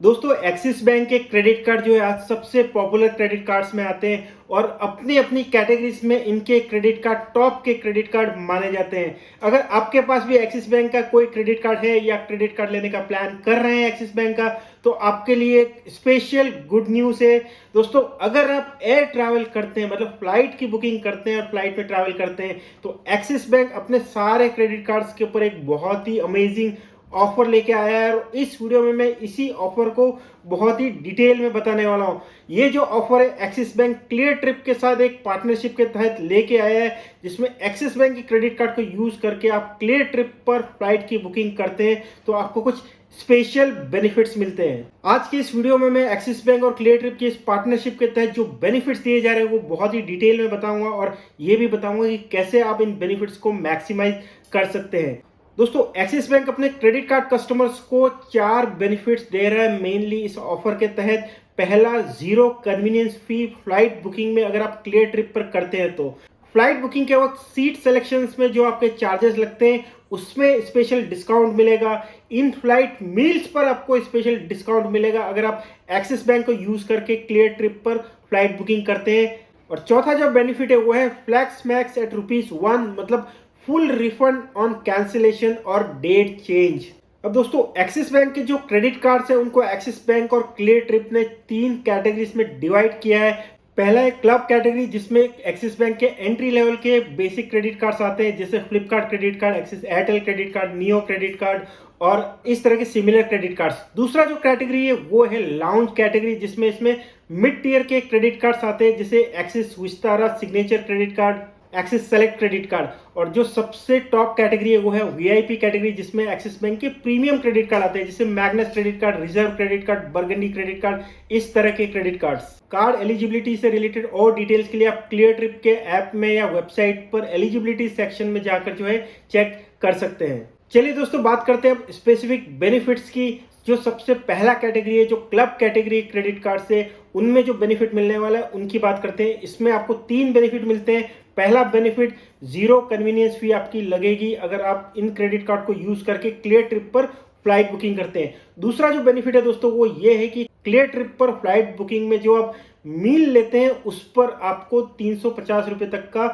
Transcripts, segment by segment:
दोस्तों axis bank के credit card जो है आज सबसे पॉपुलर क्रेडिट कार्ड्स में आते हैं और अपनी अपनी कैटेगरीज में इनके क्रेडिट कार्ड टॉप के क्रेडिट कार्ड माने जाते हैं। अगर आपके पास भी एक्सिस बैंक का कोई क्रेडिट कार्ड है या क्रेडिट कार्ड लेने का प्लान कर रहे हैं एक्सिस बैंक का, तो आपके लिए एक स्पेशल गुड न्यूज़ है। दोस्तों अगर आप एयर ट्रैवल करते हैं, मतलब फ्लाइट की बुकिंग करते हैं और फ्लाइट में ट्रैवल करते हैं, तो एक्सिस बैंक अपने सारे क्रेडिट कार्ड्स के ऊपर एक बहुत ही अमेजिंग ऑफर लेके आया है और इस वीडियो में मैं इसी ऑफर को बहुत ही डिटेल में बताने वाला हूं। ये जो ऑफर है एक्सिस बैंक क्लियर ट्रिप के साथ एक पार्टनरशिप के तहत लेके आया है, जिसमें एक्सिस बैंक के क्रेडिट कार्ड को यूज करके आप क्लियर ट्रिप पर फ्लाइट की बुकिंग करते हैं तो आपको कुछ स्पेशल बेनिफिट्स मिलते हैं। आज की इस वीडियो में मैं एक्सिस बैंक और क्लियर ट्रिप की इस पार्टनरशिप के तहत जो बेनिफिट्स दिए जा रहे हैं वो बहुत ही डिटेल में बताऊंगा और ये भी बताऊंगा कि कैसे आप इन बेनिफिट्स को मैक्सिमाइज कर सकते हैं। दोस्तों एक्सिस बैंक अपने क्रेडिट कार्ड कस्टमर्स को 4 बेनिफिट्स दे रहा है मेनली इस ऑफर के तहत। पहला, 0 कन्वीनियंस फी फ्लाइट बुकिंग में अगर आप क्लियर ट्रिप पर करते हैं तो फ्लाइट बुकिंग के वक्त सीट सिलेक्शंस में जो आपके चार्जेस लगते हैं उसमें स्पेशल डिस्काउंट मिलेगा। इन फ्लाइट मील्स पर आपको स्पेशल डिस्काउंट मिलेगा अगर आप एक्सिस बैंक को यूज करके क्लियर ट्रिप पर फ्लाइट बुकिंग करते हैं। और चौथा जो बेनिफिट है वो है फ्लैक्स मैक्स एट ₹1, मतलब फुल रिफंड ऑन कैंसिलेशन और डेट चेंज। अब दोस्तों एक्सिस बैंक के जो क्रेडिट कार्ड्स हैं उनको एक्सिस बैंक और क्लियर ट्रिप ने 3 कैटेगरीज में डिवाइड किया है। पहला है क्लब कैटेगरी, जिसमें एक्सिस बैंक के एंट्री लेवल के बेसिक क्रेडिट कार्ड्स आते हैं, जैसे Flipkart credit card, axis Airtel credit card, neo credit card और इस तरह के सिमिलर क्रेडिट कार्ड्स। दूसरा जो कैटेगरी है वो है लाउंज कैटेगरी, जिसमें इसमें मिड टियर के क्रेडिट कार्ड्स आते हैं, जैसे axis Vistara signature credit card, axis select credit card. और जो सबसे टॉप कैटेगरी है वो है वीआईपी कैटेगरी, जिसमें एक्सिस बैंक के प्रीमियम क्रेडिट कार्ड आते हैं, जैसे Magnus credit card, reserve credit card, burgundy credit card, इस तरह के क्रेडिट कार्ड्स। कार्ड एलिजिबिलिटी से रिलेटेड और डिटेल्स के लिए आप क्लियर ट्रिप के ऐप में या वेबसाइट पर एलिजिबिलिटी सेक्शन में जाकर जो है चेक कर सकते हैं। चलिए दोस्तों बात करते हैं अब स्पेसिफिक बेनिफिट्स की। जो सबसे पहला कैटेगरी है, जो क्लब कैटेगरी क्रेडिट कार्ड से, उनमें जो बेनिफिट मिलने वाला है उनकी बात करते हैं। इसमें आपको 3 बेनिफिट मिलते हैं। पहला बेनिफिट, 0 कन्वीनियंस फी आपकी लगेगी अगर आप इन क्रेडिट कार्ड को यूज करके क्लियर ट्रिप पर फ्लाइट बुकिंग करते हैं। दूसरा जो बेनिफिट है दोस्तों वो ये है कि क्लियर ट्रिप पर फ्लाइट बुकिंग में जो आप मील लेते हैं उस पर आपको 350 रुपए तक का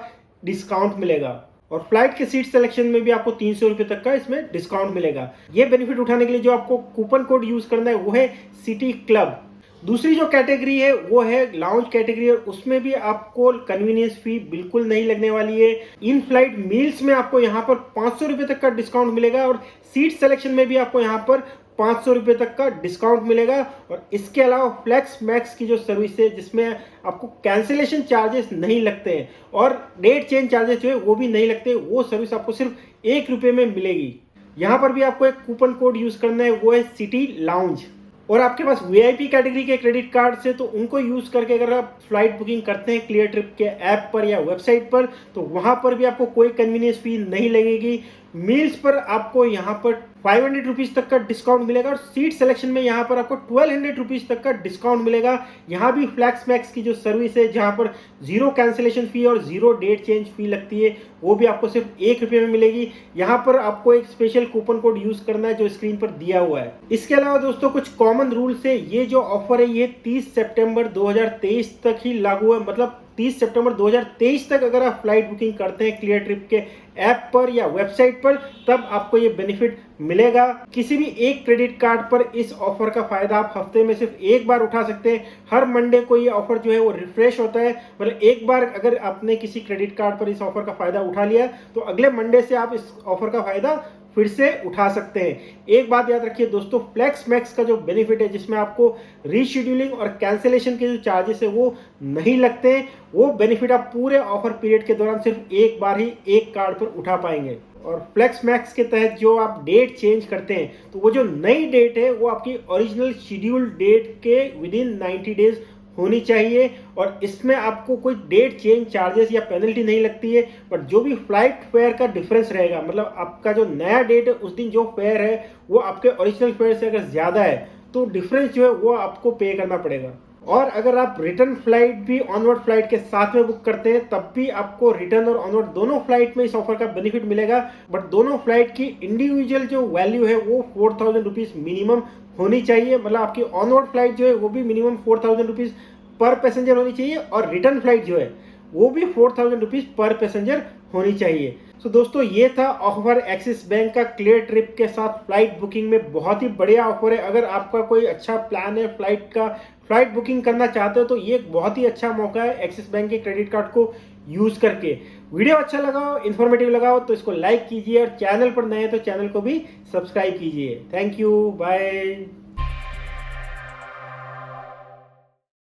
डिस्काउंट मिलेगा और फ्लाइट के सीट सिलेक्शन में भी आपको 300 रुपए तक का इसमें डिस्काउंट मिलेगा। ये बेनिफिट उठाने के लिए जो आपको कूपन कोड यूज करना है वो है सिटी क्लब। दूसरी जो कैटेगरी है वो है लाउंज कैटेगरी और उसमें भी आपको कन्वीनियंस फी बिल्कुल नहीं लगने वाली है। इन फ्लाइट मील्स में आपको यहाँ पर 500 रुपए तक का डिस्काउंट मिलेगा और सीट सिलेक्शन में भी आपको यहाँ पर 500 रुपए तक का डिस्काउंट मिलेगा। और इसके अलावा फ्लैक्स मैक्स की जो सर्विस है, जिसमें आपको कैंसिलेशन चार्जेस नहीं लगते हैं और डेट चेंज चार्जेस जो है वो भी नहीं लगते, वो सर्विस आपको सिर्फ ₹1 में मिलेगी। यहाँ पर भी आपको एक कूपन कोड यूज करना है, वो है सिटी लाउंज। और आपके पास वीआईपी कैटेगरी के क्रेडिट कार्ड से, तो उनको यूज करके अगर आप फ्लाइट बुकिंग करते हैं क्लियर ट्रिप के ऐप पर या वेबसाइट पर, तो वहां पर भी आपको कोई कन्वीनियंस फी नहीं लगेगी। मील्स पर आपको यहाँ पर 500 रुपीज तक का डिस्काउंट मिलेगा और सीट सिलेक्शन में यहाँ पर आपको 1200 रुपीज तक का डिस्काउंट मिलेगा। यहाँ भी फ्लैक्स मैक्स की जो सर्विस है, जहाँ पर 0 कैंसिलेशन फी और 0 डेट चेंज फी लगती है, वो भी आपको सिर्फ ₹1 में मिलेगी। यहाँ पर आपको एक स्पेशल कूपन कोड यूज करना है जो स्क्रीन पर दिया हुआ है। इसके अलावा दोस्तों कुछ कॉमन रूल्स है। ये जो ऑफर है ये 30 सितंबर 2023 तक ही लागू है, मतलब 30 सितंबर 2023 तक अगर आप फ्लाइट बुकिंग करते हैं क्लियर ट्रिप के ऐप पर या वेबसाइट पर, तब आपको ये बेनिफिट मिलेगा। किसी भी एक क्रेडिट कार्ड पर इस ऑफर का फायदा आप हफ्ते में सिर्फ एक बार उठा सकते हैं। हर मंडे को ये ऑफर जो है वो रिफ्रेश होता है, मतलब एक बार अगर आपने किसी क्रेडिट कार्ड पर इस ऑफर का फायदा उठा लिया तो अगले मंडे से आप इस ऑफर का फायदा फिर से उठा सकते हैं। एक बात याद रखिए दोस्तों, फ्लैक्स मैक्स का जो बेनिफिट है, जिसमें आपको रीशेड्यूलिंग और कैंसिलेशन के जो चार्जेस है वो नहीं लगते हैं, वो बेनिफिट आप पूरे ऑफर पीरियड के दौरान सिर्फ एक बार ही एक कार्ड पर उठा पाएंगे। और फ्लैक्स मैक्स के तहत जो आप डेट चेंज करते हैं, तो वो जो नई डेट है वो आपकी ओरिजिनल शेड्यूल्ड डेट के विदिन 90 डेज होनी चाहिए और इसमें आपको कोई डेट चेंज चार्जेस या पेनल्टी नहीं लगती है। बट जो भी फ्लाइट फेयर का डिफरेंस रहेगा, मतलब आपका जो नया डेट है उस दिन जो फेयर है वो आपके ओरिजिनल फेयर से अगर ज्यादा है तो डिफरेंस जो है वो आपको पे करना पड़ेगा। और अगर आप रिटर्न फ्लाइट भी ऑनवर्ड फ्लाइट के साथ में बुक करते हैं तब भी आपको रिटर्न और ऑनवर्ड दोनों फ्लाइट में इस ऑफर का बेनिफिट मिलेगा। बट दोनों फ्लाइट की इंडिविजुअल जो वैल्यू है वो 4000 रुपीज मिनिमम होनी चाहिए, मतलब आपकी ऑनवर्ड फ्लाइट जो है वो भी मिनिमम 4000 रुपीज़ पर पैसेंजर होनी चाहिए और रिटर्न फ्लाइट जो है वो भी 4000 रुपीज़ पर पैसेंजर होनी चाहिए। तो दोस्तों ये था ऑफर एक्सिस बैंक का क्लियर ट्रिप के साथ फ्लाइट बुकिंग में। बहुत ही बढ़िया ऑफर है। अगर आपका कोई अच्छा प्लान है फ्लाइट बुकिंग करना चाहते हो तो ये एक बहुत ही अच्छा मौका है एक्सिस बैंक के क्रेडिट कार्ड को यूज करके। वीडियो अच्छा लगा हो, इन्फॉर्मेटिव लगा हो तो इसको लाइक कीजिए और चैनल पर नए हैं तो चैनल को भी सब्सक्राइब कीजिए। Thank you, bye.